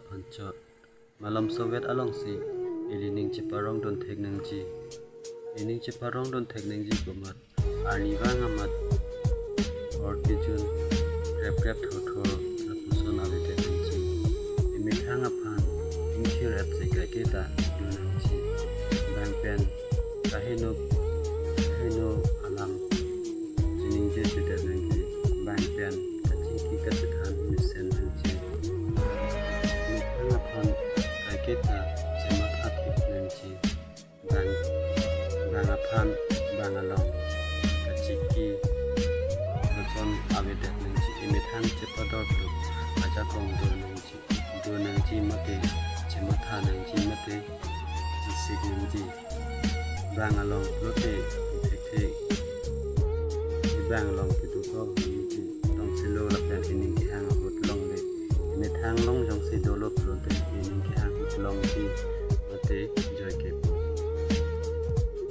pancho malam Soviet along si ilining ciparong don tekneng ji ining ciparong don tekneng ji kumat arniwa ngamat ortijun rep tho lapuson abe tekneng ji imithang apan ingkirat sikaketa dunang ji bangpen kahino alam jining je tekneng ji bangpen kaciki kacithan misen ji kita cemat hati nanti bang apan bang along kaciki nason abedet nanti imithan cepador belum aja kong do nanti mate cemat ha nanti mate jisik nanti bang along lote tek bang along itu kau nanti tong silo lapian ini kihang abut long le imithang long jong si dolo prote ini long si mate joy ke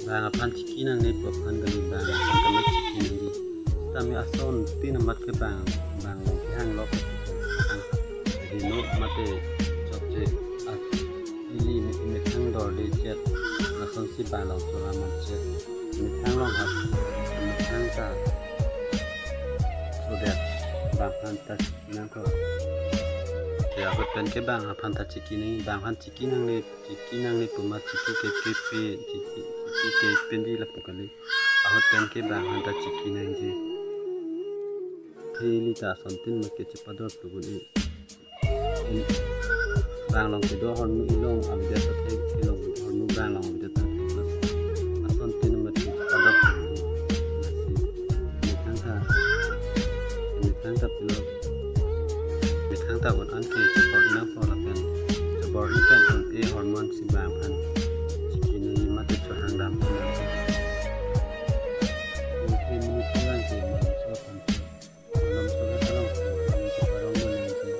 bang apan ciki nang ni papan gali bang apan ciki nang di tami ason tin mat ke bang hang lok jadi no mate chokje at ili me thang dor de jet ason si bang long so mat jet me thang long hat me thang ka so that bang pantas nang ko ya betul ke bang apan ta ciki ni bang han ciki nang ni puma ciki ke kepe ciki ke pendi lapu kali ahot pen ke bang han ta ciki nang ji heli ta sontin mak ke cepador tu ni bang long ke do hon mu ilong abde ta the ilong hon mu bang long abde ta sontin mak ke cepador ni tangka pilo thang ta on an ke chapor ina for lapen chapor ikan on e hormone si bang phan chikini mate cho hang dam ni ni tuan ke so phan malam so ga tolong ni chaporong mo ni ke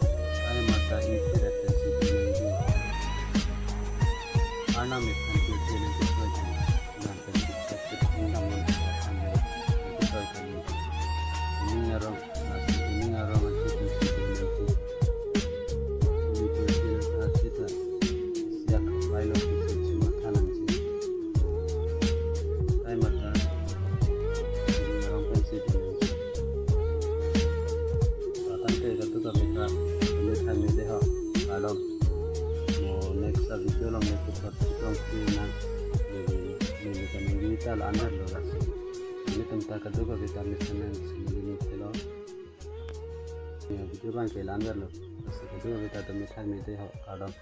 ai mata insirat si ni ni ana me phan ke ni ke so ji nan ke chit hang dam mon so phan ni ke so ni ni arong next video long next long na ni kan kita lanar lo ras ini tentang kedua kita misalnya ini kalau video bang ke lanar lo kedua kita tempat media kadang